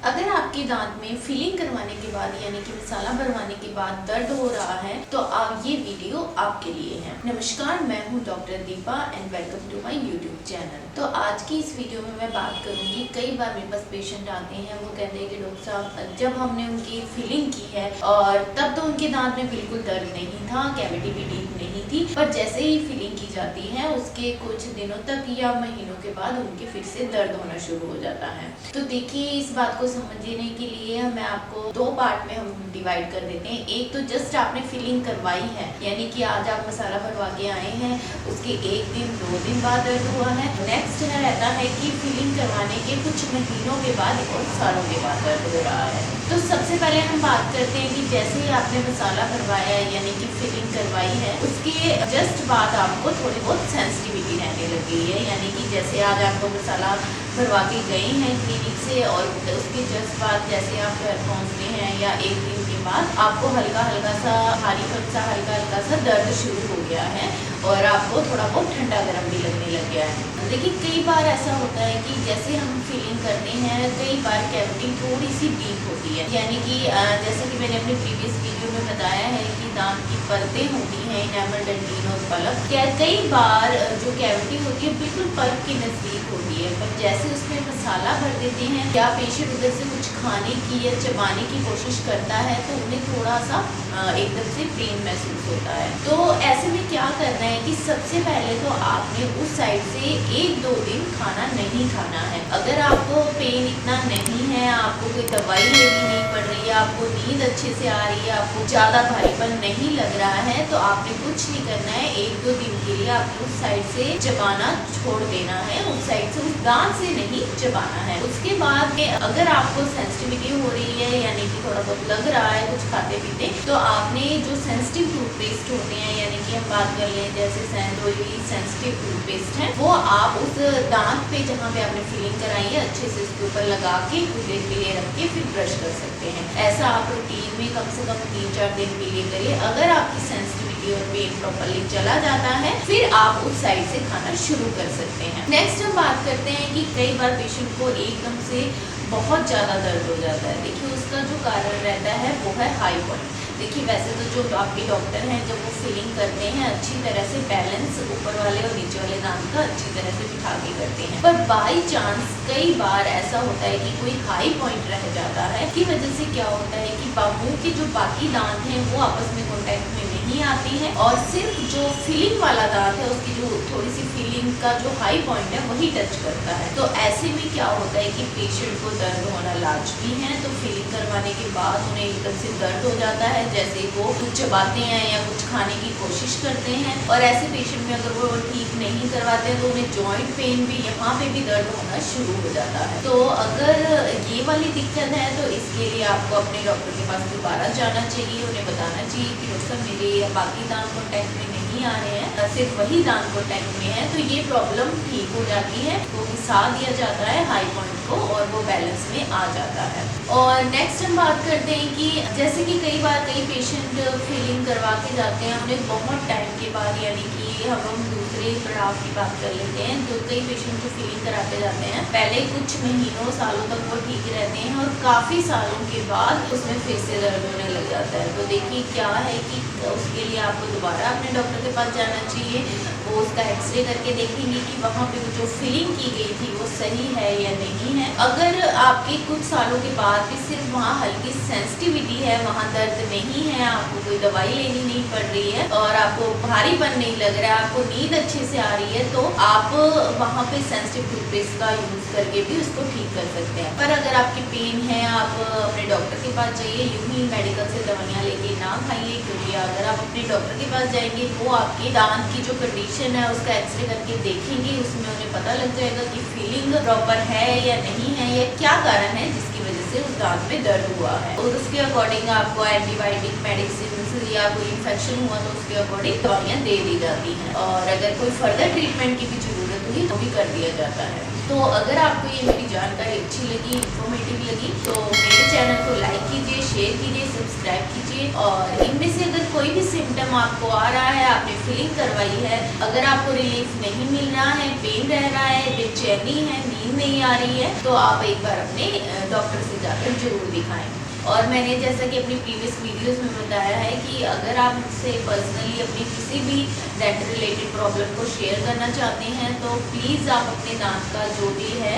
अगर आपके दांत में फिलिंग करवाने के बाद यानी कि मसाला भरवाने के बाद दर्द हो रहा है तो आप ये वीडियो आपके लिए है। नमस्कार, मैं हूँ doctor Deepa and welcome to my YouTube channel. तो आज की इस वीडियो में मैं बात करूँगी, कई बार मेरे पास पेशेंट आते हैं, वो कहते हैं कि डॉक्टर साहब जब हमने उनकी फिलिंग की है और तब तो उनके दांत में बिल्कुल दर्द नहीं था, कैविटी भी डीप नहीं थी, पर जैसे ही फिलिंग की जाती है उसके कुछ दिनों तक या महीनों के बाद उनके फिर से दर्द होना शुरू हो जाता है। तो देखिए, इस बात को समझने के लिए मैं आपको दो पार्ट में हम डिवाइड कर देते हैं। एक तो जस्ट आपने फिलिंग करवाई है, यानी कि आज आप मसाला भरवा के आए हैं, उसके एक दिन दो दिन बाद दर्द हुआ है। नेक्स्ट रहता है कि फिलिंग करवाने के कुछ महीनों के बाद और सालों के बाद दर्द हो रहा है। तो सबसे पहले हम बात करते हैं कि जैसे ही आपने मसाला भरवाया है यानी कि फिलिंग करवाई है, उसके जस्ट बाद आपको थोड़ी बहुत सेंसिटिविटी रहने लग गई है। यानी कि जैसे आज आपको मसाला भरवा के गए हैं क्लिनिक से और उसके जस्ट बाद जैसे आप घर पहुँचते हैं या एक दिन के बाद आपको हल्का हल्का सा भारीपन सा हल्का हल्का सा दर्द शुरू हो गया है और आपको थोड़ा बहुत ठंडा गर्म भी लगने लग गया है। लेकिन कई बार ऐसा होता है कि जैसे हम फिलिंग करते हैं, कई बार कैविटी थोड़ी सी डीप होती है। यानी कि जैसे कि मैंने अपने प्रीवियस वीडियो में बताया है कि दांत की परतें होती हैं, इनेमल, डेंटिन और पलक। कई बार जो कैविटी होती है बिल्कुल पलक के नज़दीक होती है, पर जैसे उसमें मसाला भर देते हैं या पेशेंट उधर से कुछ खाने की या चबाने की कोशिश करता है तो उन्हें थोड़ा सा एकदम से पेन महसूस होता है। तो ऐसे में क्या करना है कि सबसे पहले तो आपने उस साइड से एक दो दिन खाना नहीं खाना है। अगर आपको पेन इतना नहीं है, आपको कोई दवाई लेनी नहीं पड़ रही है, आपको नींद अच्छे से आ रही है, आपको ज़्यादा भारीपन नहीं लग रहा है, तो आपने कुछ नहीं करना है। एक दो दिन के लिए आपको उस साइड से चबाना छोड़ देना है, उस साइड से, उस दांत से नहीं चबाना है। उसके बाद अगर आपको सेंसिटिविटी हो रही है यानी कि थोड़ा बहुत लग रहा है कुछ खाते पीते, तो आपने जो सेंसिटिव टूथपेस्ट होते हैं, यानी कि हम बात कर लें जैसे सैंडोइली सेंसिटिव टूथपेस्ट है, वो आप उस दांत पे जहाँ पे आपने फिलिंग कराई है अच्छे से उसके ऊपर लगा के कुछ देर के लिए रख के फिर ब्रश कर सकते हैं। ऐसा आप रूटीन में कम से कम 3-4 दिन के लिए करिए। अगर आपकी सेंसिटिविटी और पेन प्रॉपरली चला जाता है फिर आप उस साइड से खाना शुरू कर सकते हैं। नेक्स्ट हम बात करते हैं कि कई बार पेशेंट को एकदम से बहुत ज़्यादा दर्द हो जाता है। देखिए, उसका जो कारण रहता है वो है हाई पॉइंट। देखिए, वैसे तो जो आपके डॉक्टर हैं जब वो फिलिंग करते हैं अच्छी तरह से बैलेंस ऊपर वाले और नीचे वाले दांत का अच्छी तरह से बिठा के करते हैं, पर बाई चांस कई बार ऐसा होता है कि कोई हाई पॉइंट रह जाता है, की वजह से क्या होता है कि मुंह के जो बाकी दांत हैं वो आपस में कॉन्टैक्ट में नहीं आती है और सिर्फ जो फिलिंग वाला दांत है उसकी जो थोड़ी सी फिलिंग का जो हाई पॉइंट है वही टच करता है। तो ऐसे में क्या होता है कि पेशेंट को दर्द होना लाजमी है। तो फिलिंग करवाने के बाद उन्हें एकदम से दर्द हो जाता है, जैसे वो कुछ चबाते हैं या कुछ खाने की कोशिश करते हैं। और ऐसे पेशेंट में अगर वो ठीक नहीं करवाते तो उन्हें जॉइंट पेन भी, यहाँ पे भी दर्द होना शुरू हो जाता है। तो अगर ये वाली दिक्कत है तो इसके लिए आपको अपने डॉक्टर के पास दोबारा जाना चाहिए, उन्हें बताना चाहिए कि डॉक्टर मेरे बाकी दांत कॉन्टैक्ट में नहीं आ रहे हैं, सिर्फ वही दांत कॉन्टैक्ट में है। तो ये प्रॉब्लम ठीक हो जाती है, वो घिसा दिया जाता है हाई पॉइंट को और वो बैलेंस में आ जाता है। और नेक्स्ट हम बात करते हैं कि जैसे कि कई बार कई पेशेंट फिलिंग करवा के जाते हैं उन्हें बहुत टाइम के बाद, यानी कि हम दूसरे पड़ाव की बात कर लेते हैं, तो कई पेशेंट जो फिलिंग कराते जाते हैं पहले कुछ महीनों सालों तक वो ठीक रहते हैं और काफ़ी सालों के बाद उसमें फिर से दर्द होने लग जाता है। तो देखिए, क्या है कि उसके लिए आपको दोबारा अपने डॉक्टर के पास जाना चाहिए। वो उसका एक्सरे करके देखेंगे कि वहाँ पे जो फिलिंग की गई थी वो सही है या नहीं है। अगर आपके कुछ सालों के बाद भी सिर्फ वहाँ हल्की सेंसिटिविटी है, वहाँ दर्द नहीं है, आपको कोई दवाई लेनी नहीं पड़ रही है और आपको भारीपन नहीं लग रहा है, आपको नींद अच्छे से आ रही है, तो आप वहाँ पे सेंसिटिव टूथपेस्ट का यूज़ करके भी उसको ठीक कर सकते हैं। पर अगर आपकी पेन है, आप अपने डॉक्टर के पास जाइए, यूँ ही मेडिकल से दवाइयाँ लेके ना खाइए, क्योंकि अगर आप अपने डॉक्टर के पास जाएंगे वो आपके दांत की जो कंडीशन है उसका एक्सरे करके देखेंगे, उसमें उन्हें पता लग जाएगा कि फिलिंग प्रॉपर है या नहीं है, या क्या कारण है जिसकी वजह से उस दांत में दर्द हुआ है। और उसके अकॉर्डिंग आपको एंटीबायोटिक मेडिसिन या कोई इन्फेक्शन हुआ तो उसके अकॉर्डिंग दवाइयाँ दे दी जाती हैं, और अगर कोई फर्दर ट्रीटमेंट की भी ज़रूरत हुई तो भी कर दिया जाता है। तो अगर आपको ये मेरी जानकारी अच्छी लगी, इन्फॉर्मेटिव लगी, तो मेरे चैनल को लाइक कीजिए, शेयर कीजिए, सब्सक्राइब कीजिए। और इनमें से अगर कोई भी सिम्टम आपको आ रहा है, आपने फिलिंग करवाई है, अगर आपको रिलीफ नहीं मिल रहा है, पेन रह रहा है, बेचैनी है, नींद नहीं आ रही है, तो आप एक बार अपने डॉक्टर से जाकर जरूर दिखाएं। और मैंने जैसा कि अपनी प्रीवियस वीडियोस में बताया है कि अगर आप मुझसे पर्सनली अपनी किसी भी डेंटल रिलेटेड प्रॉब्लम को शेयर करना चाहते हैं तो प्लीज़ आप अपने दांत का जो भी है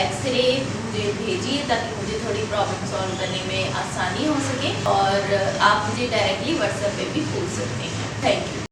एक्सरे मुझे भेजिए, ताकि मुझे थोड़ी प्रॉब्लम सॉल्व करने में आसानी हो सके। और आप मुझे डायरेक्टली व्हाट्सएप पे भी पूछ सकते हैं। Thank you.